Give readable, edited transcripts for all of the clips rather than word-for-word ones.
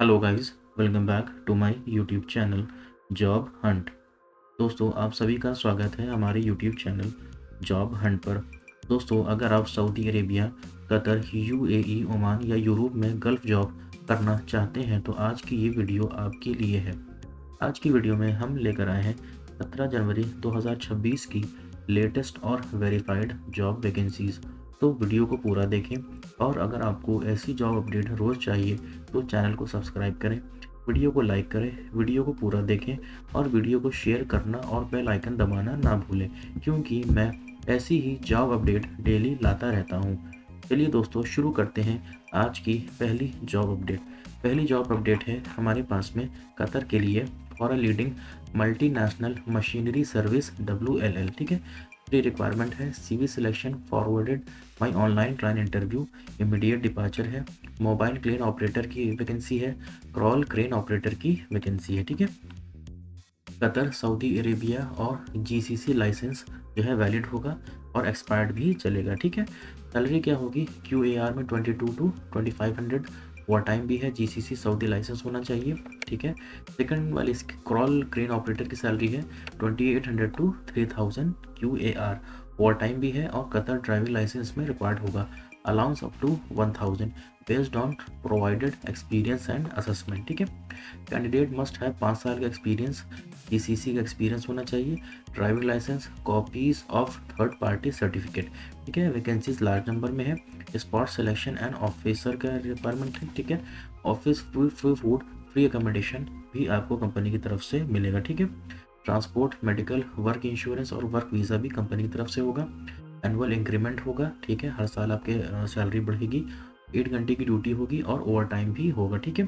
Hello guys, welcome back to my YouTube channel job hunt. दोस्तों, आप सभी का स्वागत है हमारे यूट्यूब चैनल जॉब हंट पर। दोस्तों, अगर आप Saudi Arabia, Qatar, UAE, Oman या यूरोप में गल्फ जॉब करना चाहते हैं तो आज की ये वीडियो आपके लिए है। आज की वीडियो में हम लेकर आए हैं 17 जनवरी 2026 की लेटेस्ट और वेरीफाइड जॉब वैकेंसीज़। तो वीडियो को पूरा देखें और अगर आपको ऐसी जॉब अपडेट रोज़ चाहिए तो चैनल को सब्सक्राइब करें, वीडियो को लाइक करें, वीडियो को पूरा देखें और वीडियो को शेयर करना और बेल आइकन दबाना ना भूलें, क्योंकि मैं ऐसी ही जॉब अपडेट डेली लाता रहता हूँ। चलिए दोस्तों, शुरू करते हैं आज की पहली जॉब अपडेट। पहली जॉब अपडेट है हमारे पास में कतर के लिए for a leading multinational machinery service WLL। ठीक है, प्री रिक्वायरमेंट है CV selection forwarded by online trial interview, immediate departure है, मोबाइल क्रेन ऑपरेटर की वैकेंसी है, क्रॉल क्रेन ऑपरेटर की वैकेंसी है। ठीक है, कतर, सऊदी अरेबिया और GCC लाइसेंस जो है वैलिड होगा और एक्सपायर्ड भी चलेगा। ठीक है, सैलरी क्या होगी? QAR में 22 टू 2500, ओवर टाइम भी है, GCC सऊदी लाइसेंस होना चाहिए। ठीक है, सेकंड वाली क्रॉल क्रेन ऑपरेटर की सैलरी है 2800 टू 3000 QAR, ओवर टाइम भी है और कतर ड्राइविंग लाइसेंस में रिक्वायर्ड होगा। Allowance up to 1000 based on provided experience and assessment. ठीक है, कैंडिडेट मस्ट हैव 5 साल का एक्सपीरियंस, GCC का एक्सपीरियंस होना चाहिए, driving licence, copies of third party certificate. ठीक है, वैकेंसीज लार्ज नंबर में है। स्पॉट सिलेक्शन एंड ऑफिसर का रिक्वायरमेंट है। ठीक है, office free food, free accommodation भी आपको कंपनी की तरफ से मिलेगा। ठीक है, ट्रांसपोर्ट, मेडिकल, वर्क इंश्योरेंस और वर्क वीज़ा भी कंपनी की तरफ से होगा। एनुअल इंक्रीमेंट होगा। ठीक है, हर साल आपके सैलरी बढ़ेगी। 8 घंटे की ड्यूटी होगी और ओवर टाइम भी होगा। ठीक है,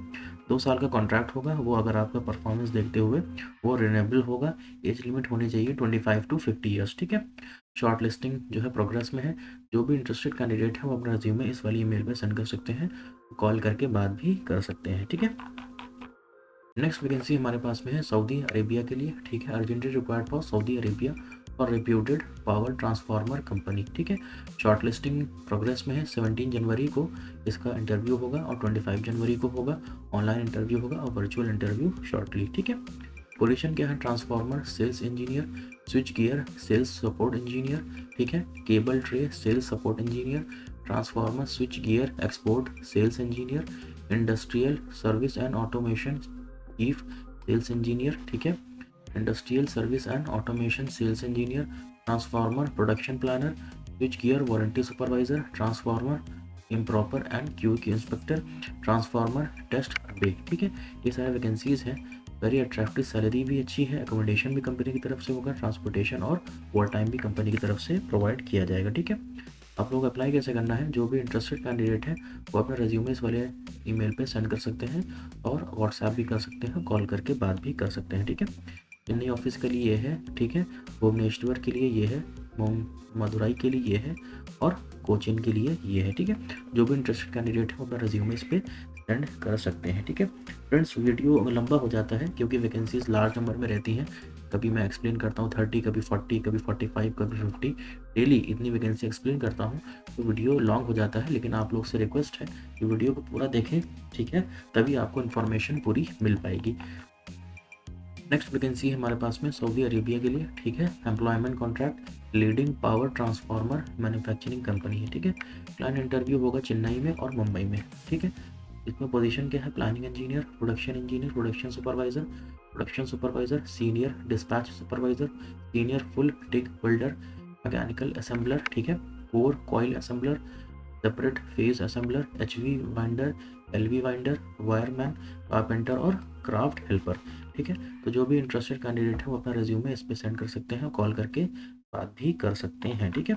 2 साल का कॉन्ट्रैक्ट होगा, वो अगर आपका परफॉर्मेंस देखते हुए वो रिन्यूएबल होगा। एज लिमिट होनी चाहिए 25 टू 50 ईयर्स। ठीक है, शॉर्ट लिस्टिंग जो है प्रोग्रेस में है। जो भी इंटरेस्टेड कैंडिडेट है वो अपना रिज्यूमे इस वाली ईमेल पे सेंड कर सकते हैं, कॉल करके बात भी कर सकते हैं। ठीक है, नेक्स्ट वैकेंसी हमारे पास में है सऊदी अरेबिया के लिए। ठीक है, urgently required for Saudi Arabia और रिप्यूटेड पावर ट्रांसफार्मर कंपनी। ठीक है, शॉर्ट लिस्टिंग प्रोग्रेस में है। 17 जनवरी को इसका इंटरव्यू होगा और 25 जनवरी को होगा ऑनलाइन इंटरव्यू होगा और वर्चुअल इंटरव्यू शॉर्टली। ठीक है, पोजीशन क्या है? Transformer sales engineer, switch gear sales support engineer. ठीक है, cable tray sales support engineer, transformer switch gear export sales engineer, industrial service and automation chief sales engineer. ठीक है, industrial service and automation sales engineer, transformer production planner, switch gear warranty supervisor, transformer improper and QC inspector, transformer test bay. ठीक है, ये सारे vacancies हैं। Very attractive, salary भी अच्छी है, अकोमोडेशन भी कंपनी की तरफ से होगा, ट्रांसपोर्टेशन और ओवर टाइम भी कंपनी की तरफ से प्रोवाइड किया जाएगा। ठीक है, आप लोग अप्लाई कैसे करना है? जो भी इंटरेस्टेड कैंडिडेट है वो अपना रेज्यूमे इस वाले ईमेल पे सेंड कर सकते हैं और व्हाट्सएप भी कर सकते हैं, कॉल करके बात भी कर सकते हैं। ठीक है, चेन्नई ऑफिस के लिए ये है। ठीक है, भुवनेश्वर के लिए ये है, मदुराई के लिए ये है और कोचिन के लिए ये है। ठीक है, जो भी इंटरेस्टेड कैंडिडेट है वो अपना रेज्यूमे इस पर सेंड कर सकते हैं। ठीक है फ्रेंड्स, वीडियो लंबा हो जाता है क्योंकि वैकेंसीज लार्ज नंबर में रहती हैं। कभी मैं एक्सप्लेन करता हूँ 30, कभी 40, कभी 45, कभी 50, डेली इतनी वैकेंसी एक्सप्लेन करता हूँ तो वीडियो लॉन्ग हो जाता है। लेकिन आप लोग से रिक्वेस्ट है कि वीडियो को पूरा देखें। ठीक है, तभी आपको इन्फॉर्मेशन पूरी मिल पाएगी। नेक्स्ट वैकेंसी है हमारे पास में सऊदी अरेबिया के लिए। ठीक है, employment contract leading power transformer manufacturing company है। ठीक है, क्लाइंट इंटरव्यू होगा चेन्नई में और मुंबई में। ठीक है, इसमें पोजीशन क्या है? Planning engineer, production engineer, production supervisor, senior dispatch supervisor, senior full tick welder, mechanical assembler. ठीक है, core coil assembler, separate phase assembler, HV winder, LV winder, wireman, carpenter और क्राफ्ट हेल्पर। ठीक है, तो जो भी इंटरेस्टेड कैंडिडेट है वो अपना रिज्यूमे इस पर सेंड कर सकते हैं, कॉल करके बात भी कर सकते हैं। ठीक है,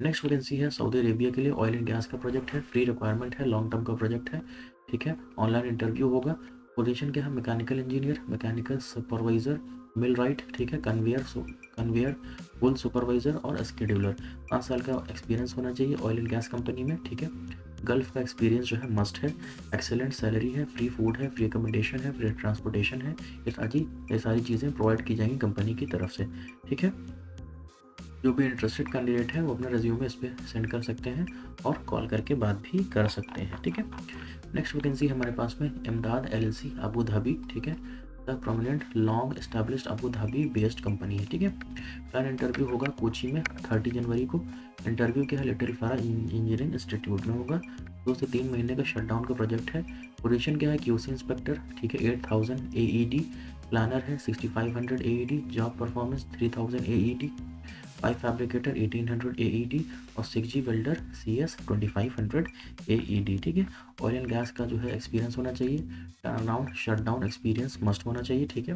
नेक्स्ट वैकेंसी है सऊदी अरेबिया के लिए। ऑयल एंड गैस का प्रोजेक्ट है, फ्री रिक्वायरमेंट है, लॉन्ग टर्म का प्रोजेक्ट है। ठीक है, ऑनलाइन इंटरव्यू होगा। पोजीशन क्या है? मैकेनिकल इंजीनियर, मैकेनिकल सुपरवाइजर, मिल राइट। ठीक है, कन्वेयर पुल सुपरवाइजर और स्केड्यूलर। 5 साल का एक्सपीरियंस होना चाहिए ऑयल एंड गैस कंपनी में। ठीक है, गल्फ का एक्सपीरियंस जो है मस्ट है। एक्सेलेंट सैलरी है, फ्री फूड है, फ्री अकोमोडेशन है, फ्री ट्रांसपोर्टेशन है। ये सारी चीज़ें प्रोवाइड की जाएंगी कंपनी की तरफ से। ठीक है, जो भी इंटरेस्टेड कैंडिडेट है वो अपना रिज्यूमे इस पर सेंड कर सकते हैं और कॉल करके बात भी कर सकते हैं। ठीक है, नेक्स्ट वैकेंसी हमारे पास में इमदाद LLC अबू धाबी, ठीक है, the prominent long established Abu Dhabi based company है, ठीक है। प्लान इंटरव्यू होगा कोची में 30 जनवरी को। इंटरव्यू क्या है, लिटिल फारा इंजीनियरिंग इंस्टीट्यूट में होगा। 2 से 3 महीने का शटडाउन का प्रोजेक्ट है। पोजीशन क्या है, QC इंस्पेक्टर, ठीक है, 8000 AED। प्लानर है 6500 AED। Job performance 3000 AED। 5 fabricator 1800 AED और 6G वेल्डर CS 2500 AED, ठीक है। ऑयल एंड गैस का जो है एक्सपीरियंस होना चाहिए। Turn around shut down experience must होना चाहिए, ठीक है।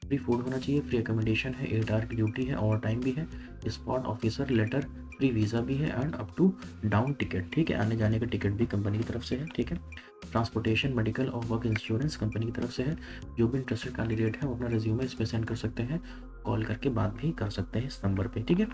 फ्री फूड होना चाहिए, फ्री अकोमोडेशन है, 8 आवर की ड्यूटी है, ओवर टाइम भी है, spot officer letter, free visa भी है and up to down ticket, ठीक है, आने जाने का टिकट भी कंपनी की तरफ से है, ठीक है। ट्रांसपोर्टेशन, मेडिकल और वर्क इंश्योरेंस कंपनी की तरफ से है। जो भी इंटरेस्टेड कैंडिडेट है वो अपना रिज्यूमे इस पर सेंड कर सकते हैं, कॉल करके बात भी कर सकते हैं इस नंबर पे, ठीक है।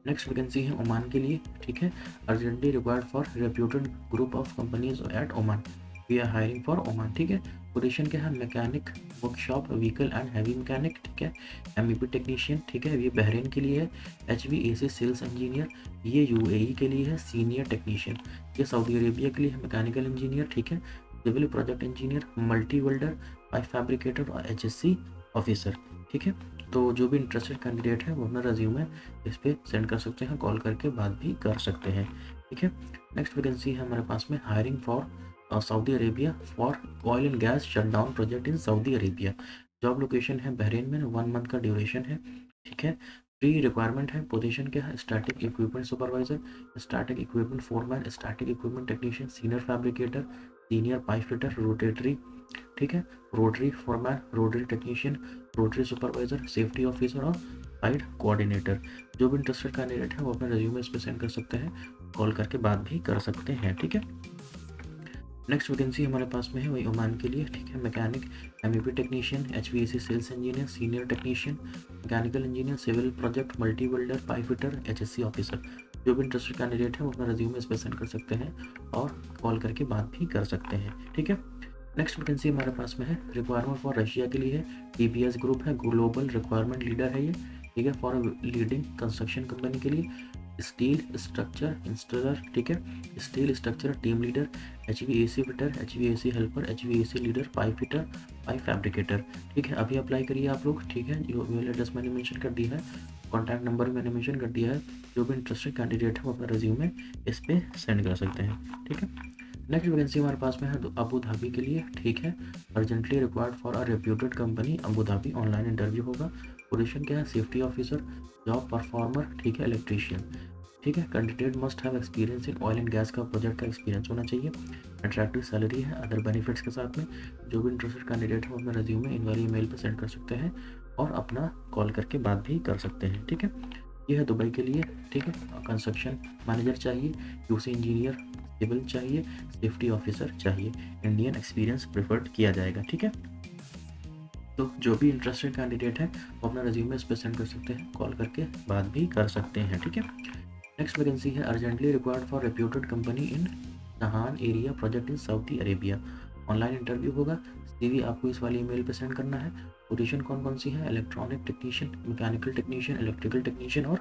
नेक्स्ट वैकेंसी है ओमान के लिए, ठीक है। Urgently required for reputed group of companies at Oman, we are hiring for Oman, ठीक है। पोजीशन क्या है, mechanic workshop vehicle and heavy mechanic, ठीक है। MEP टेक्नीशियन, ठीक है, ये बहरीन के लिए है। HVAC सेल्स इंजीनियर, ये UAE के लिए है। सीनियर टेक्नीशियन, ये सऊदी अरेबिया के लिए है। मैकेनिकल इंजीनियर, ठीक है। Civil project engineer, multi welder, pipe fabricator और HSC ऑफिसर, ठीक है। तो जो भी इंटरेस्टेड कैंडिडेट है वो अपना रेज्यूमे इस पर सेंड कर सकते हैं, कॉल करके बात भी कर सकते हैं, ठीक है। नेक्स्ट वैकेंसी है हमारे पास में hiring for Saudi Arabia for oil and gas shutdown project in Saudi Arabia. Job location है बहरीन में, 1 मंथ का ड्यूरेशन है, ठीक है। प्री रिक्वायरमेंट है। पोजीशन क्या है, static equipment supervisor, static equipment foreman, static equipment technician, senior fabricator, senior pipe fitter, rotatory, ठीक है, rotary foreman, rotary technician, rotary supervisor, safety officer और साइड कोऑर्डिनेटर। जो भी इंटरेस्टेड कैंडिडेट है वो अपना रिज्यूमे इस पर सेंड कर सकते हैं, कॉल करके बात भी कर सकते हैं, ठीक है। नेक्स्ट वैकेंसी हमारे पास में है वही ओमान के लिए, ठीक है। Mechanic, MEP technician, HVAC sales engineer, senior technician, mechanical engineer, civil project, multi welder, pipe fitter, HSC officer. जो भी इंटरेस्टेड कैंडिडेट है वो अपना रिज्यूमे इस पर सेंड कर सकते हैं और कॉल करके बात भी कर सकते हैं, ठीक है। नेक्स्ट वैकेंसी हमारे पास में है रिक्वायरमेंट फॉर रशिया के लिए है। TBS ग्रुप है, ग्लोबल रिक्वायरमेंट लीडर है ये, ठीक है, फॉर लीडिंग कंस्ट्रक्शन कंपनी के लिए। स्टील स्ट्रक्चर इंस्टॉलर, ठीक है, steel structure team leader, HVAC fitter, HVAC helper, HVAC leader, pipe fitter, pipe fabricator, ठीक है। अभी अप्लाई करिए आप लोग, ठीक है। जो मेल एड्रेस मैंने मेंशन कर दिया है, कॉन्टैक्ट नंबर भी मैंने मेंशन कर दिया है। जो भी इंटरेस्टेड कैंडिडेट है वो अपना रिज्यूमे इस पर सेंड कर सकते हैं, ठीक है। नेक्स्ट वैकेंसी हमारे पास में है अबू धाबी के लिए, ठीक है। Urgently required for a reputed company Abu Dhabi, online interview होगा। पोजीशन क्या है, सेफ्टी ऑफिसर, जॉब परफॉर्मर, ठीक है, इलेक्ट्रीशियन, ठीक है। Candidate must have experience in oil and gas का प्रोजेक्ट का एक्सपीरियंस होना चाहिए। अट्रैक्टिव सैलरी है, अदर बेनिफिट्स के साथ में। जो भी इंटरेस्टेड कैंडिडेट है वो अपना रेज्यूमे इन वाली ईमेल पर सेंड कर सकते हैं और अपना कॉल करके बात भी कर सकते हैं, ठीक है। ये है दुबई के लिए, ठीक है। कंस्ट्रक्शन मैनेजर चाहिए, QC इंजीनियर, सिविल चाहिए, सेफ्टी ऑफिसर चाहिए, इंडियन एक्सपीरियंस प्रेफर्ड किया जाएगा, ठीक है। तो जो भी इंटरेस्टेड कैंडिडेट है वो अपना रिज्यूमे इस पर सेंड कर सकते हैं, कॉल करके बात भी कर सकते हैं, ठीक है। नेक्स्ट वैकेंसी है urgently required for reputed company in नहान area project in Saudi Arabia. Online interview होगा। CV आपको इस वाली ईमेल पे सेंड करना है। पोजीशन कौन कौन सी है, electronic technician, mechanical technician, electrical technician और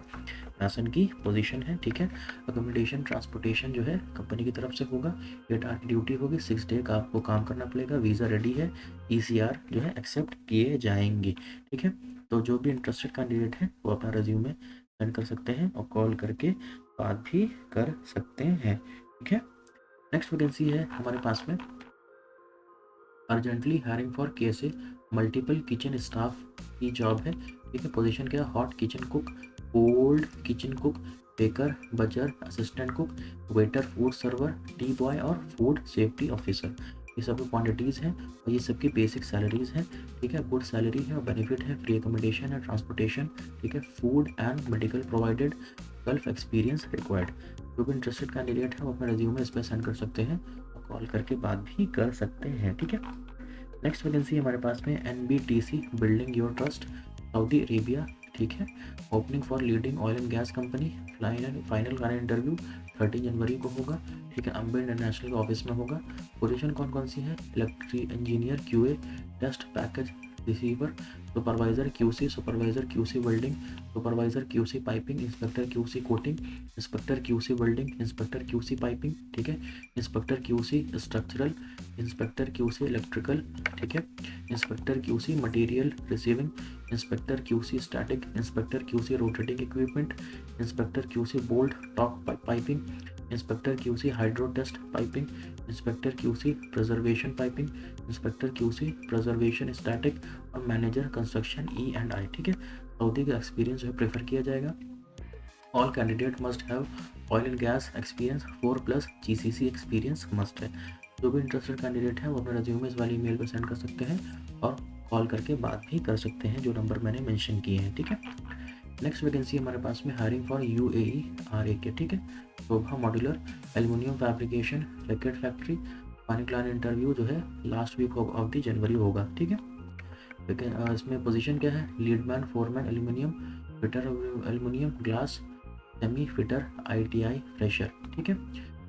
राशन की पोजीशन है, ठीक है। अकोमोडेशन ट्रांसपोर्टेशन जो है कंपनी की तरफ से होगा। 8 आवर की ड्यूटी होगी, 6 डे का आपको काम करना पड़ेगा। वीज़ा रेडी है, ECR जो है एक्सेप्ट किए जाएंगे, ठीक है। तो जो भी इंटरेस्टेड कैंडिडेट है वो अपना रिज्यूमे सेंड कर सकते हैं और कॉल करके बात भी कर सकते हैं, ठीक है। नेक्स्ट वैकेंसी है हमारे पास में urgently hiring for KSA multiple kitchen staff की जॉब है, ठीक है। पोजीशन क्या है, hot kitchen cook, cold kitchen cook, baker, buzzer, assistant cook, waiter, food server, T boy और फूड सेफ्टी ऑफिसर। ये सब क्वांटिटीज़ हैं और ये सबकी बेसिक सैलरीज हैं, ठीक है। गुड सैलरी है और बेनिफिट है, फ्री अकोमोडेशन है, ट्रांसपोर्टेशन, ठीक है, food and medical provided, gulf experience required. जो भी इंटरेस्टेड कैंडिडेट है वो अपना रिज्यूमे इस पर सेंड कर सकते हैं और कॉल करके बात भी कर सकते हैं, ठीक है। नेक्स्ट वैकेंसी हमारे पास में NBTC building your trust Saudi Arabia, ठीक है। Opening for leading oil and gas company, final का इंटरव्यू 30 जनवरी को होगा, ठीक है। अम्बे इंटरनेशनल के ऑफिस में होगा। पोजीशन कौन कौन सी है, electric engineer, QA, test package receiver, supervisor QC, supervisor QC welding, supervisor QC piping, inspector QC coating, inspector QC welding, inspector QC piping, ठीक है, inspector QC structural, inspector QC electrical, ठीक है, inspector QC material receiving, inspector QC static, inspector QC rotating equipment, inspector QC bolt torque piping, inspector QC hydro test piping, inspector QC preservation piping, inspector QC preservation static और manager construction E&I, ठीक है। Saudi का experience जो है prefer किया जाएगा। All candidate must have oil and gas experience 4+ GCC experience must है। जो भी इंटरेस्टेड कैंडिडेट है वो अपना रेज्यूमे इस वाली ईमेल पर सेंड कर सकते हैं और कॉल करके बात भी कर सकते हैं, जो नंबर मैंने मेंशन किए हैं, ठीक है। नेक्स्ट वैकेंसी हमारे पास में हायरिंग फॉर UAE RAK, ठीक है। Shobha modular aluminium fabrication racket factory, final client interview जो है last week of the January होगा, ठीक है। लेकिन इसमें पोजीशन क्या है, leadman, foreman aluminium, fitter aluminium glass, semi fitter ITI fresher, ठीक है।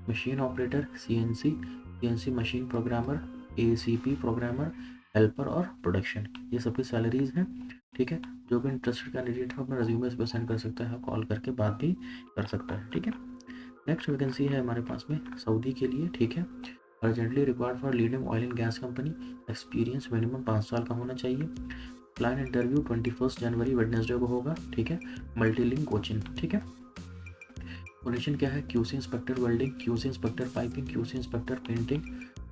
Machine operator CNC machine programmer, ACP programmer, helper और प्रोडक्शन, ये सबकी सैलरीज हैं, ठीक है। जो भी इंटरेस्टेड कैंडिडेट है अपना रेज्यूमे इस पर सेंड कर सकता है, कॉल करके बात भी कर सकता है, ठीक है। नेक्स्ट वैकेंसी है हमारे पास में सऊदी के लिए, ठीक है। Urgently required for leading oil and gas company, experience minimum 5 साल का होना चाहिए। क्लाइंट इंटरव्यू 21 जनवरी वेडनेसडे को होगा, ठीक है। मल्टीलिंक कोचिंग, ठीक है। पोजीशन क्या है, QC inspector welding, QC inspector piping, QC inspector painting,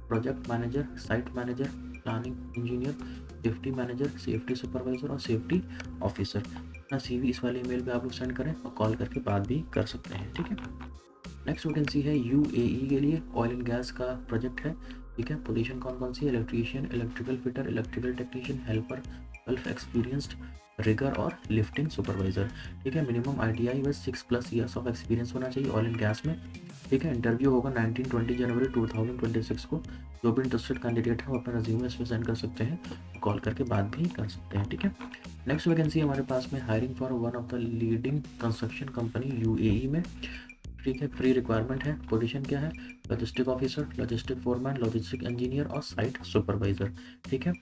project manager, site manager, planning engineer, safety manager, safety supervisor और सेफ्टी ऑफिसर। अपना CV इस वाले ईमेल पे आप लोग सेंड करें और कॉल करके बात भी कर सकते हैं, ठीक है। नेक्स्ट वैकेंसी है UAE के लिए, ऑयल एंड गैस का प्रोजेक्ट है, ठीक है। पोजीशन कौन कौन सी है, electrician, electrical fitter, electrical technician, helper, gulf experienced, rigger और लिफ्टिंग सुपरवाइजर, ठीक है। मिनिमम ITI में 6+ ईयर्स ऑफ एक्सपीरियंस होना चाहिए ऑयल एंड गैस में, ठीक है। इंटरव्यू होगा 19-20 जनवरी 2026 को। जो भी इंटरेस्टेड कैंडिडेट है वो अपना रेज्यूमे इस पर सेंड कर सकते हैं, कॉल करके बात भी कर सकते हैं, ठीक है। नेक्स्ट वैकेंसी हमारे पास में hiring for one of the leading construction company UAE में, ठीक है। फ्री रिक्वायरमेंट है। पोजीशन क्या है, logistic officer, logistic foreman, logistic engineer और साइट सुपरवाइजर, ठीक है।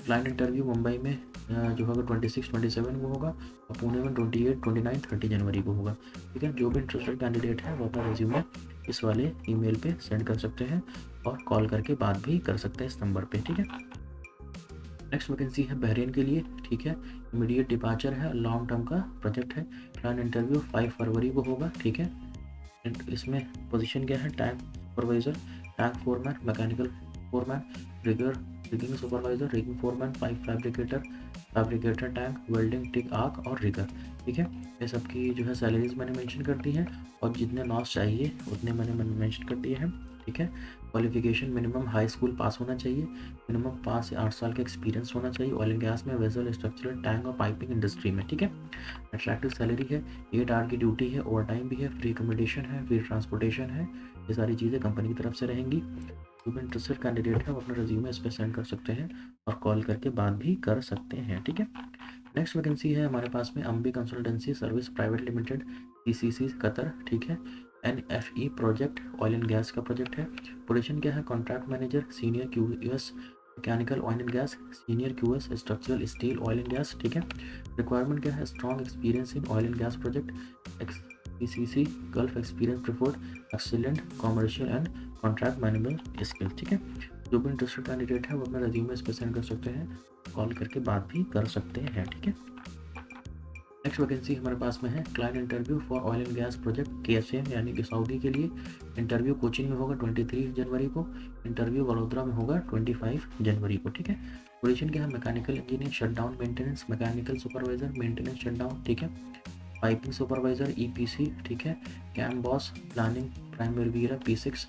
क्लाइंट इंटरव्यू मुंबई में जो होगा 26-27 को होगा और पुणे में 28, 29, 30 जनवरी को होगा, ठीक है। जो भी इंटरेस्टेड कैंडिडेट है वो अपना रिज्यूमे इस वाले ईमेल पे सेंड कर सकते हैं और कॉल करके बात भी कर सकते हैं इस नंबर पे, ठीक है। नेक्स्ट वैकेंसी है बहरीन के लिए, ठीक है। इमीडिएट डिपार्चर है, लॉन्ग टर्म का प्रोजेक्ट है। क्लाइंट इंटरव्यू 5 फरवरी को होगा, ठीक है। इसमें पोजीशन क्या है, tank supervisor, tank foreman, mechanical foreman, rigging supervisor, rigging foreman, pipe fabricator tank, welding tick arc और रिगर, ठीक है। ये सब की जो है सैलरीज मैंने मेंशन कर दी हैं और जितने नॉस चाहिए उतने मैंने मेंशन कर दिए हैं, ठीक है। क्वालिफिकेशन मिनिमम हाई स्कूल पास होना चाहिए, मिनिमम 5 से 8 साल का एक्सपीरियंस होना चाहिए ऑयल एंड गैस में, वेसल, स्ट्रक्चरल, टैंक और पाइपिंग इंडस्ट्री में, ठीक है। अट्रैक्टिव सैलरी है, 8 आवर की ड्यूटी है, ओवर टाइम भी है, फ्री अकोमोडेशन है, फ्री ट्रांसपोर्टेशन है, ये सारी चीज़ें कंपनी की तरफ से रहेंगी। जो भी इंटरेस्टेड कैंडिडेट है वो अपना रिज्यूमे इस पर सेंड कर सकते हैं और कॉल करके बात भी कर सकते हैं, ठीक है। नेक्स्ट वैकेंसी है हमारे पास में Ambi consultancy service private limited, CCC Qatar, ठीक है। NFE project oil and gas का प्रोजेक्ट है। पोजीशन क्या है, contract manager, senior QS mechanical oil and gas, senior QS structural steel oil and gas, ठीक है। रिक्वायरमेंट क्या है, strong experience in oil and gas project, CCC gulf experience preferred, excellent commercial and contract management skill, ठीक है। जो भी interested candidate है वो अपना रेज्यूमे इस पर सेंड कर सकते हैं, कॉल करके बात भी कर सकते हैं, ठीक है। नेक्स्ट वैकेंसी हमारे पास में है client interview for oil and gas project KSM यानी कि सऊदी के लिए। इंटरव्यू कोचिन में होगा 23 जनवरी को, इंटरव्यू वडोदरा में होगा 25 जनवरी को, ठीक है। पोजीशन क्या है, mechanical engineer, shutdown maintenance, mechanical supervisor, maintenance shutdown, ठीक है। पाइपिंग सुपरवाइजर EPC, ठीक है। Cam boss, planning primary P6,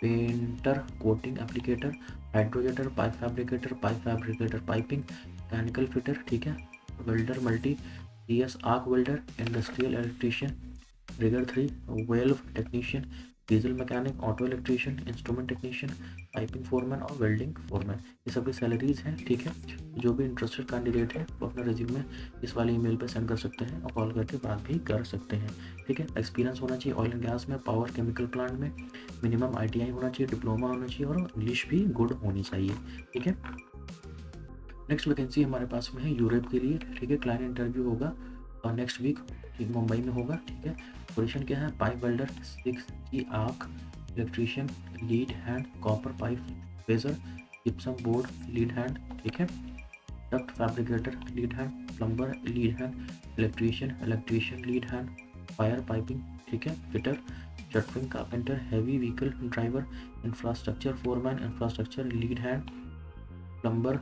painter, coating applicator, hydrojetter, pipe fabricator piping, mechanical fitter, ठीक है। Welder multi CS arc welder, industrial electrician, rigger 3, valve technician, diesel mechanic, auto electrician, instrument technician, piping foreman और welding foreman, ये सभी salaries हैं, ठीक है। जो भी इंटरेस्टेड कैंडिडेट है वो अपना रिज्यूमे इस वाले ईमेल पर सेंड कर सकते हैं और कॉल करके बात भी कर सकते हैं, ठीक है। एक्सपीरियंस होना चाहिए ऑयल एंड गैस में, पावर केमिकल प्लांट में, मिनिमम ITI होना चाहिए, डिप्लोमा होना चाहिए और इंग्लिश भी गुड होनी चाहिए, ठीक है। नेक्स्ट वैकेंसी हमारे पास में है यूरोप के लिए, ठीक है। क्लाइंट इंटरव्यू होगा और नेक्स्ट वीक मुंबई में होगा, ठीक है। पोजीशन क्या है, पाइप वेल्डर 6 की arc, electrician lead hand, copper pipe pager, gypsum board lead hand, ठीक है। Duct fabricator lead hand, plumber lead hand, electrician lead hand, fire piping, ठीक है, fitter, shuttering carpenter, heavy vehicle driver, infrastructure foreman, infrastructure lead hand, plumber,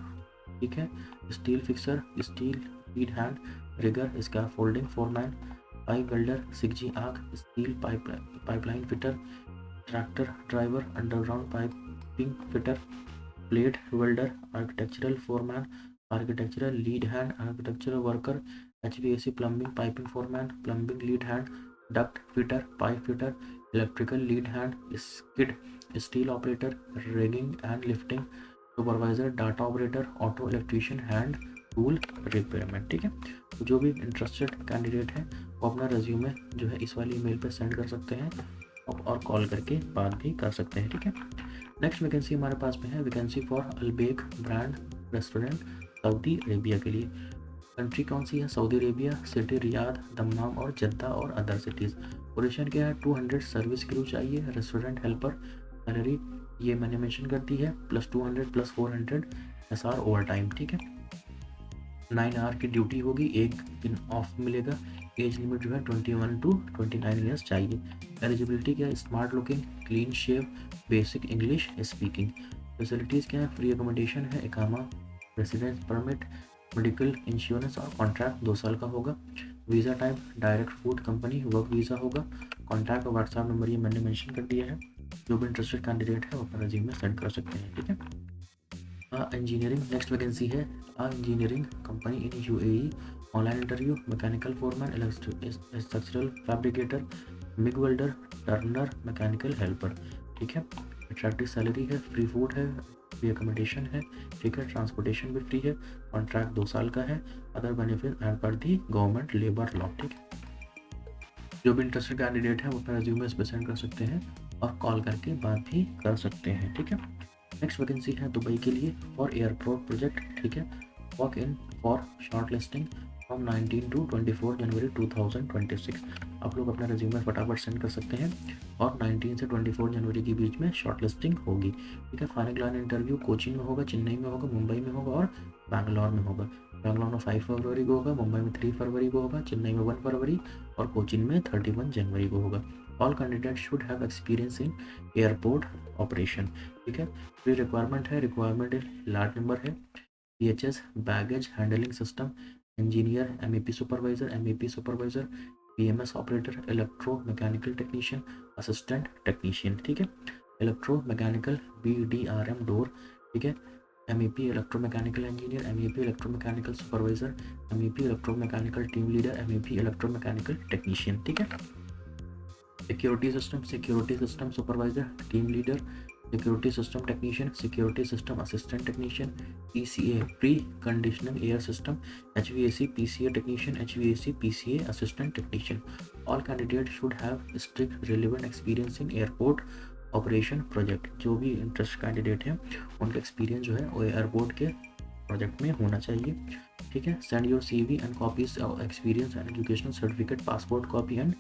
ठीक है, steel fixer, steel lead hand, rigger, scaffolding foreman, pipe welder 6G arc, steel pipeline fitter, tractor driver, underground piping fitter, plate welder, architectural foreman, architectural lead hand, architectural worker, HVAC plumbing piping foreman, plumbing lead hand, duct fitter, pipe fitter, electrical lead hand, skid steel operator, rigging and lifting supervisor, data operator, auto electrician, hand tool repairman, ठीक है। तो जो भी interested candidate है वो अपना resume जो है इस वाली ईमेल पर सेंड कर सकते हैं और कॉल करके बात भी कर सकते हैं, ठीक है। नेक्स्ट वैकेंसी हमारे पास में है vacancy for Al Baik brand restaurant Saudi Arabia के लिए। कंट्री कौन सी है, Saudi Arabia, city Riyadh, Dammam और जद्दा और अदर सिटीज़। पोजीशन क्या है, 200 सर्विस क्रू चाहिए, रेस्टोरेंट हेल्पर, सैलरी ये मैंने मेंशन कर दी है, +200 +400 SR ओवर टाइम, ठीक है। 9 आवर की ड्यूटी होगी, एक दिन ऑफ मिलेगा। एज लिमिट जो है 21 to 29 ईयर्स चाहिए। एलिजिबिलिटी क्या है, smart looking, clean shave, basic English speaking. Facilities क्या है, फ्री एकोमोडेशन है, इकामा, रेसिडेंस परमिट, मेडिकल इंश्योरेंस और कॉन्ट्रैक्ट 2 साल का होगा। Visa type direct food company work visa होगा। कॉन्टैक्ट और व्हाट्सएप नंबर ये मैंने मेंशन कर दिया है। जो भी इंटरेस्टेड कैंडिडेट है वो अपना रिज्यूमे सेंड कर सकते हैं, ठीक है। इंजीनियरिंग नेक्स्ट वैकेंसी है, इंजीनियरिंग कंपनी इन UAE, online interview, mechanical foreman, structural fabricator, MiG welder, Turner, mechanical helper, ठीक है। अट्रैक्टिव सैलरी है, फ्री फूड है, फ्री अकोमोडेशन है, ठीक है, ट्रांसपोर्टेशन भी फ्री है, कॉन्ट्रैक्ट 2 साल का है, अदर बेनिफिट एंड पर दी गवर्नमेंट लेबर लॉ, ठीक है। जो भी इंटरेस्टेड कैंडिडेट है वो अपना रिज्यूमे इस पर सेंड कर सकते हैं और कॉल करके बात भी कर सकते हैं, ठीक है। नेक्स्ट वैकेंसी है दुबई के लिए फॉर एयरपोर्ट प्रोजेक्ट, ठीक है। Walk in for short listing from 19 to 24 जनवरी 2026। आप लोग अपना रिज्यूमे फटाफट सेंड कर सकते हैं और 19 से 24 जनवरी के बीच में शॉर्ट लिस्टिंग होगी, ठीक है। फाइनल क्लाइंट इंटरव्यू कोचिन में होगा, चेन्नई में होगा, मुंबई में होगा और बैंगलोर में होगा। बैंगलोर में 5 फरवरी को होगा, मुंबई में 3 फरवरी को होगा, चेन्नई में 1 फरवरी और कोचिन में 31 जनवरी को होगा। All candidate should have experience in airport operation, ठीक है। प्री रिक्वायरमेंट है, रिक्वायरमेंट लार्ज नंबर है, PHS baggage handling system engineer, MEP supervisor, PMS operator, electro mechanical technician, assistant technician, ठीक है। इलेक्ट्रो मैकेनिकल BDRM डोर, ठीक है। MEP electro mechanical engineer, MEP electro mechanical supervisor, MEP electro mechanical team leader, MEP electro mechanical technician, ठीक है। Security system supervisor, team leader, security system technician, security system assistant technician, PCA pre conditioning air system, HVAC PCA technician, HVAC PCA assistant technician. All candidate should have strict relevant experience in airport operation project. जो भी interest candidate हैं उनका experience जो है वो airport के project में होना चाहिए, ठीक है। Send your CV and copies of experience and educational certificate, passport copy and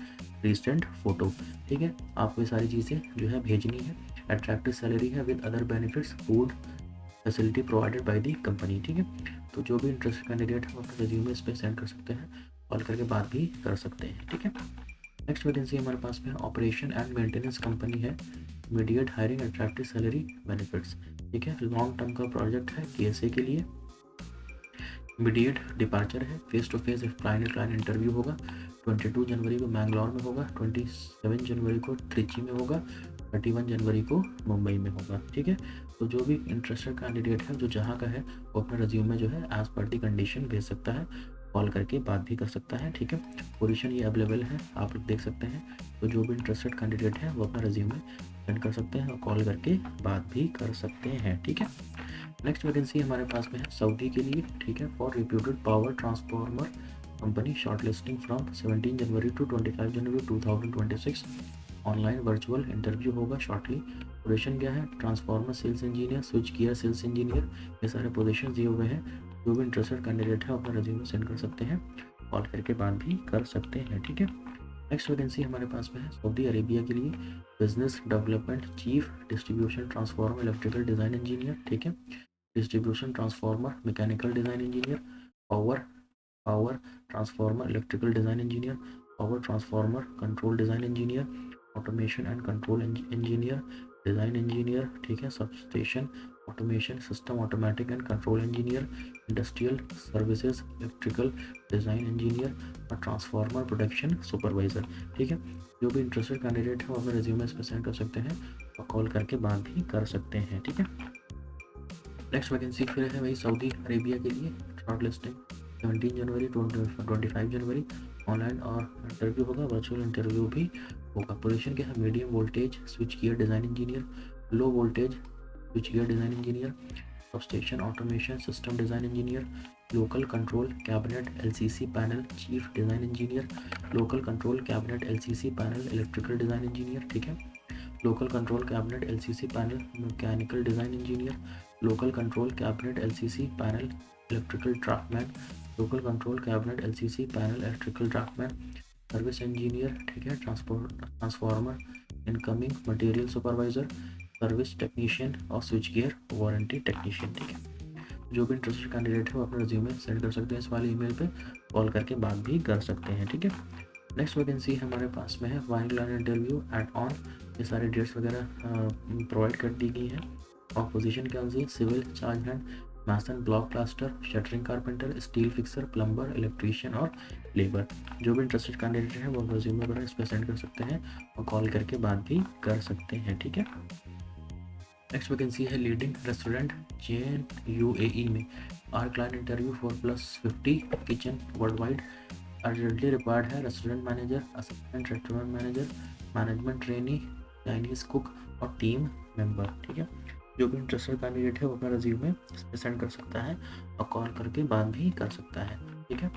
recent photo, ठीक है। आपको ये सारी चीज़ें जो है भेजनी है। अट्रैक्टिव सैलरी है with other benefits, food facility provided by the company, ठीक है। तो जो भी इंटरेस्टेड कैंडिडेट है वो अपने रिज्यूमे इस पर सेंड कर सकते हैं, कॉल करके बात भी कर सकते हैं, ठीक है। नेक्स्ट वैकेंसी हमारे पास में ऑपरेशन एंड मेंटेनेंस कंपनी है, immediate hiring, attractive salary benefits, ठीक है। लॉन्ग टर्म का प्रोजेक्ट है, KSA के लिए इमीडिएट डिपार्चर है, face to face client interview होगा। 22 जनवरी को मैंगलोर में होगा, 27 जनवरी को त्रिची में होगा, 31 जनवरी को मुंबई में होगा, ठीक है। तो जो भी इंटरेस्टेड कैंडिडेट है जो जहाँ का है वो अपना रिज्यूमे जो है एज पर दी कंडीशन भेज सकता है, कॉल करके बात भी कर सकता है, ठीक है। पोजीशन ये अवेलेबल है, आप लोग देख सकते हैं। तो जो भी इंटरेस्टेड कैंडिडेट है वो अपना रिज्यूमे सेंड कर सकते हैं और कॉल करके बात भी कर सकते हैं, ठीक है। नेक्स्ट वैकेंसी हमारे पास में है सऊदी के लिए, ठीक है। For reputed power transformer company, short listing from 17 January to 25 January 2026। Online virtual interview होगा शॉर्टली। पोजीशन क्या है, transformer sales engineer, switch gear sales engineer, ये सारे पोजीशन दिए हुए हैं। जो भी इंटरेस्टेड कैंडिडेट है अपना रेज्यूमे सेंड कर सकते हैं, कॉल करके बात भी कर सकते हैं, ठीक है। नेक्स्ट वैकेंसी हमारे पास में है सऊदी अरेबिया के लिए business development chief distribution transformer electrical design engineer, ठीक है। Distribution transformer mechanical design engineer, power power transformer electrical design engineer, power transformer control design engineer, automation and control engineer, design engineer, ठीक है। Substation automation system automatic and control engineer, industrial services electrical design engineer और transformer production supervisor, ठीक है। जो भी interested candidate है वो अपने रिज्यूमे इस पर सेंड कर सकते हैं और कॉल करके बात भी कर सकते हैं, ठीक है। नेक्स्ट वैकेंसी फिर है भाई सऊदी अरेबिया के लिए शॉर्ट लिस्टिंग 17 जनवरी 25 जनवरी ऑनलाइन और इंटरव्यू होगा, वर्चुअल इंटरव्यू भी होगा। पोजीशन क्या है, medium voltage switch gear design engineer, low voltage switch gear design engineer, substation automation system design engineer, local control cabinet LCC panel chief design engineer, local control cabinet LCC panel electrical design engineer, ठीक है। Local control cabinet LCC panel mechanical design engineer, local control cabinet LCC panel electrical draughtsman, local control cabinet LCC panel electrical draftsman, service engineer, ठीक है। Transformer incoming material supervisor, service technician और switch gear warranty technician, ठीक है। जो भी interested candidate है वो अपना रिज्यूमे सेंड कर सकते हैं इस वाले ईमेल पे, कॉल करके बात भी कर सकते हैं, ठीक है। नेक्स्ट वैकेंसी हमारे पास में है वाइन लाइन इंटरव्यू एड ऑन, ये सारे डेट्स वगैरह प्रोवाइड कर दी गई हैं। और पोजीशन क्या होगी, civil charge hand, mason block plaster, shuttering carpenter, steel fixer, plumber, electrician और लेबर। जो भी इंटरेस्टेड कैंडिडेट है वो रिज्यूमे वगैरह इस पर सेंड कर सकते हैं और कॉल करके बात भी कर सकते हैं, ठीक है। नेक्स्ट वैकेंसी है लीडिंग रेस्टोरेंट चेन यूएई में are client interview 4+50 kitchen worldwide urgently required है restaurant manager, assistant restaurant manager, management trainee, Chinese cook और टीम मेंबर, ठीक है। जो भी इंटरेस्टेड कैंडिडेट है वो अपना रिज्यूमे इस पर सेंड कर सकता है और कॉल करके बात भी कर सकता है, ठीक है।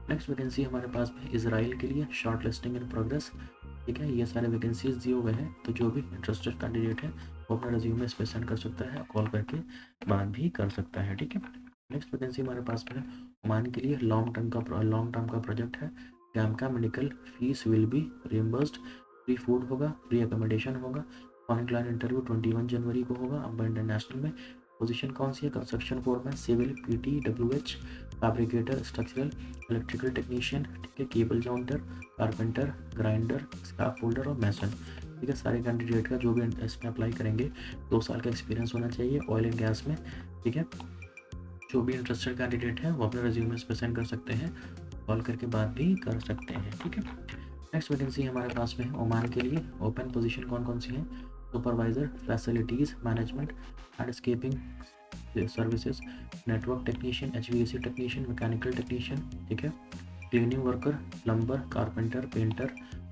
नेक्स्ट वैकेंसी हमारे पास में इसराइल के लिए शॉर्ट लिस्टिंग इन प्रोग्रेस, ठीक है। ये सारे वैकेंसीज दिए हुए हैं, तो जो भी इंटरेस्टेड कैंडिडेट है वो अपना रिज्यूमे इस पर सेंड कर सकता है, कॉल करके बात भी कर सकता है, ठीक है। नेक्स्ट वैकेंसी हमारे पास में है ओमान के लिए लॉन्ग टर्म का प्रोजेक्ट है। कैम्का medical fees will be reimbursed, free food होगा, फ्री अकोमोडेशन होगा, ऑन क्लाइंट इंटरव्यू 21 जनवरी को होगा अम्बा इंटरनेशनल में। पोजीशन कौन सी है, construction foreman, civil, PT, WH, fabricator, structural, electrical technician, ठीक है, cable jointer, carpenter, grinder, scrap folder और मैसन, ठीक है। सारे कैंडिडेट का जो भी इसमें अप्लाई करेंगे 2 साल का एक्सपीरियंस होना चाहिए ऑयल एंड गैस में, ठीक है। जो भी इंटरेस्टेड कैंडिडेट है वो अपने रिज्यूमे इस पर सेंड कर सकते हैं, कॉल करके बात भी कर सकते हैं, ठीक है। नेक्स्ट वैकेंसी हमारे पास में है ओमान के लिए ओपन पोजीशन कौन कौन सी हैं, supervisor facilities management landscaping services, network technician, HVAC technician, mechanical technician, ठीक है। Cleaning worker, plumber, carpenter, painter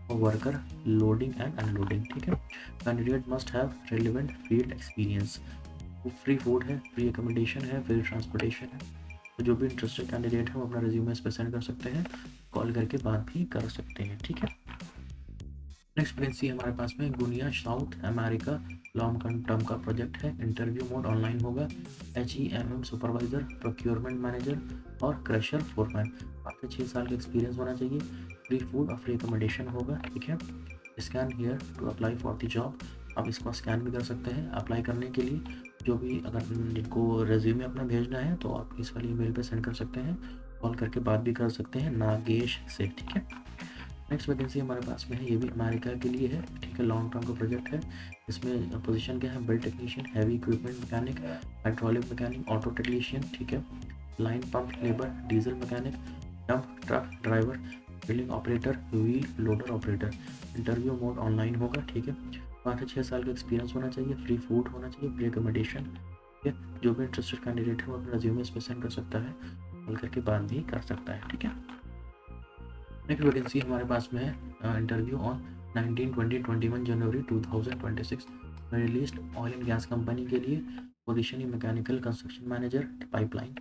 और वर्कर लोडिंग एंड अनलोडिंग, ठीक है। Candidate must have relevant field experience, free food है, फ्री अकोमोडेशन है, फ्री ट्रांसपोर्टेशन है। तो जो भी इंटरेस्टेड कैंडिडेट है वो अपना रिज्यूमे इस पर सेंड कर सकते हैं, कॉल करके बात भी कर सकते हैं, ठीक है। नेक्स्ट वैकेंसी हमारे पास में Guinea South America long term का प्रोजेक्ट है। इंटरव्यू मोड ऑनलाइन होगा। HEMM सुपरवाइजर, प्रोक्योरमेंट मैनेजर और क्रशर फोरमैन, 5 से 6 साल का एक्सपीरियंस होना चाहिए। फ्री फूड और फ्री अकोमोडेशन होगा, ठीक है। Scan here to apply for the job, आप इसको स्कैन भी कर सकते हैं अप्लाई करने के लिए। जो भी अगर जिनको रेज्यूमे अपना भेजना है तो आप इस वाली ईमेल पे सेंड कर सकते हैं, कॉल करके बात भी कर सकते हैं नागेश से, ठीक है। नेक्स्ट वैकेंसी हमारे पास में है, ये भी अमेरिका के लिए है, ठीक है। लॉन्ग टर्म का प्रोजेक्ट है। इसमें पोजीशन क्या है, build technician, heavy equipment mechanic, hydraulic mechanic, auto technician, ठीक है। Line pump labour, diesel mechanic, dump truck driver, building operator, wheel loader operator. Interview mode online होगा, ठीक है। 5 से 6 साल का एक्सपीरियंस होना चाहिए, फ्री फूड होना चाहिए, फ्री अकोमोडेशन, ठीक है। जो भी इंटरेस्टेड कैंडिडेट है वो अपना रिज्यूमे इस पर सेंड कर सकता है, कॉल करके बात भी कर सकता है, ठीक है। नेक्स्ट वैकेंसी हमारे पास में है interview on 19, 20, 21 January 2026 released oil and gas company के लिए। Position mechanical construction manager pipeline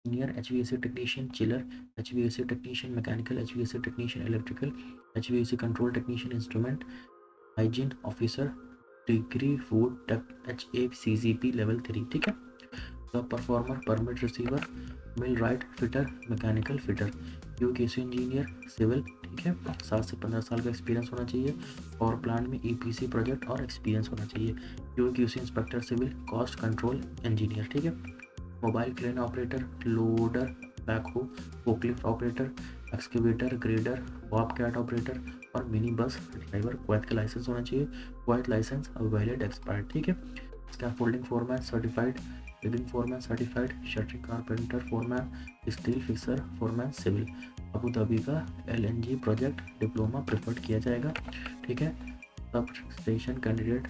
engineer, HVAC technician chiller, HVAC technician mechanical, HVAC technician electrical, HVAC control technician instrument, hygiene officer degree food tech HACCP level 3, ठीक है। सब performer permit receiver mill right fitter mechanical fitter QC engineer civil, ठीक है। 7 से 15 साल का experience होना चाहिए। पावर प्लांट में EPC प्रोजेक्ट और एक्सपीरियंस होना चाहिए। QC inspector civil cost control engineer, ठीक है। Mobile crane operator loader backhoe forklift operator excavator grader bobcat operator और मिनी बस ड्राइवर क्वैत का लाइसेंस होना चाहिए। क्वैत लाइसेंस वैलिड एक्सपायर्ड, ठीक है। Scaffolding foreman certified rigging foreman certified shuttering carpenter foreman steel fixer foreman civil. Abu Dhabi का LNG project diploma preferred किया जाएगा, ठीक है। Sub station candidate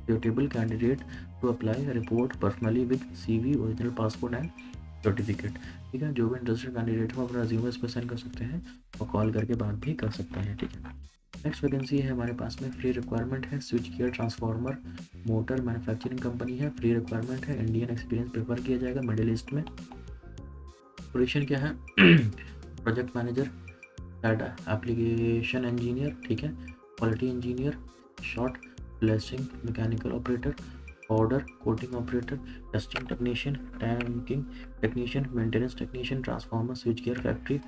suitable candidate to apply report personally with CV original passport and certificate, ठीक है। जो भी interested candidate हो अपना रिज्यूमे इस पर सेंड कर सकते हैं और कॉल करके बात भी कर सकते हैं, ठीक है। नेक्स्ट वैकेंसी है हमारे पास में फ्री रिक्वायरमेंट है switch gear transformer motor manufacturing company है। फ्री रिक्वायरमेंट है इंडियन एक्सपीरियंस प्रेफर किया जाएगा मिडिल ईस्ट में। पोजीशन क्या है प्रोजेक्ट मैनेजर एप्लीकेशन इंजीनियर, ठीक है। Quality engineer shot blasting mechanical operator order coating operator testing technician tanking technician maintenance technician transformer switch gear factory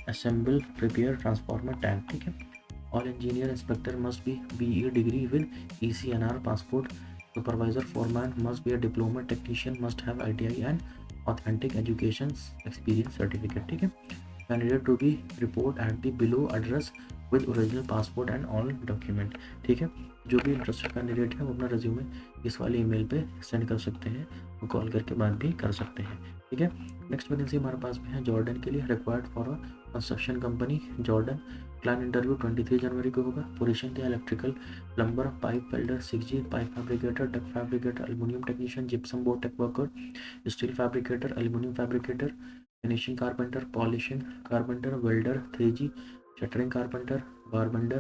assemble prepare transformer tank, ठीक है। All engineer inspector must be BE degree with ECNR passport. Supervisor foreman must be a diploma technician must have ITI and authentic education experience certificate, ठीक है। Candidate to be report at the below address with original passport and all document, ठीक है। जो भी interested candidate है वो अपना resume इस वाले ईमेल पे सेंड कर सकते हैं, वो कॉल करके बात भी कर सकते हैं, ठीक है। नेक्स्ट वैकेंसी हमारे पास में है जॉर्डन के लिए required for a construction company Jordan. Client interview 23 जनवरी को होगा। पोजीशन क्या electrical plumber pipe welder 6G pipe fabricator duct fabricator aluminium technician gypsum board tech worker steel fabricator aluminium fabricator finishing carpenter polishing carpenter welder 3G shuttering carpenter barbender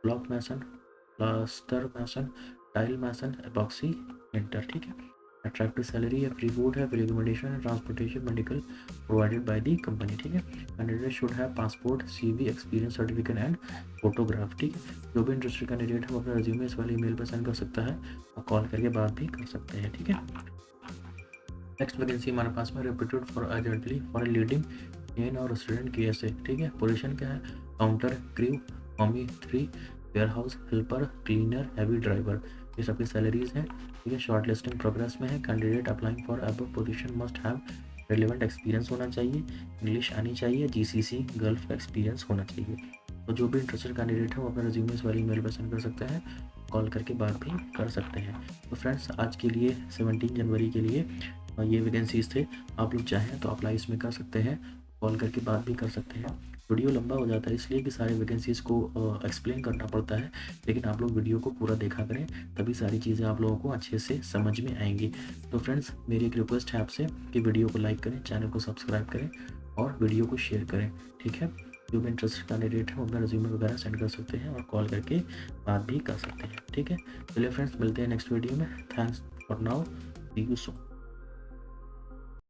block mason plaster mason tile mason epoxy painter, ठीक है। Attractive salary है free food है free accommodation है transportation medical provided by the company, ठीक है। Candidate should have passport CV experience certificate and photograph, ठीक है। जो भी इंटरेस्टेड कैंडिडेट है वो अपना रिज्यूमे इस वाले ईमेल पर सेंड कर सकता है और कॉल करके बात भी कर सकते हैं, ठीक है। नेक्स्ट वैकेंसी हमारे पास में reputed for urgently for leading in और रेस्टोरेंट KSA, ठीक है। पोजीशन क्या है काउंटर क्रू हॉमी 3 warehouse helper cleaner heavy driver, ये सबकी सैलरीज हैं, ठीक है। शॉर्ट लिस्टिंग प्रोग्रेस में है। Candidate applying for above position must have relevant experience होना चाहिए इंग्लिश आनी चाहिए GCC गल्फ का एक्सपीरियंस होना चाहिए। तो जो भी इंटरेस्टेड कैंडिडेट है वो अपना रिज्यूमे इस वाली ईमेल पर सेंड कर सकते हैं कॉल करके बात भी कर सकते हैं। तो फ्रेंड्स आज के लिए 17 जनवरी के लिए ये वैकेंसीज थे। आप लोग चाहें तो अप्लाई इसमें कर सकते हैं कॉल करके बात भी कर सकते हैं। वीडियो लंबा हो जाता है इसलिए कि सारे वैकेंसीज़ को एक्सप्लेन करना पड़ता है, लेकिन आप लोग वीडियो को पूरा देखा करें तभी सारी चीज़ें आप लोगों को अच्छे से समझ में आएंगी। तो फ्रेंड्स मेरी एक रिक्वेस्ट है आपसे कि वीडियो को लाइक करें चैनल को सब्सक्राइब करें और वीडियो को शेयर करें, ठीक है। जो भी इंटरेस्टेड कैंडिडेट है वो अपना रिज्यूमे वगैरह सेंड कर सकते हैं और कॉल करके बात भी कर सकते हैं, ठीक है। चलिए फ्रेंड्स मिलते हैं नेक्स्ट वीडियो में। Thanks for now see you soon.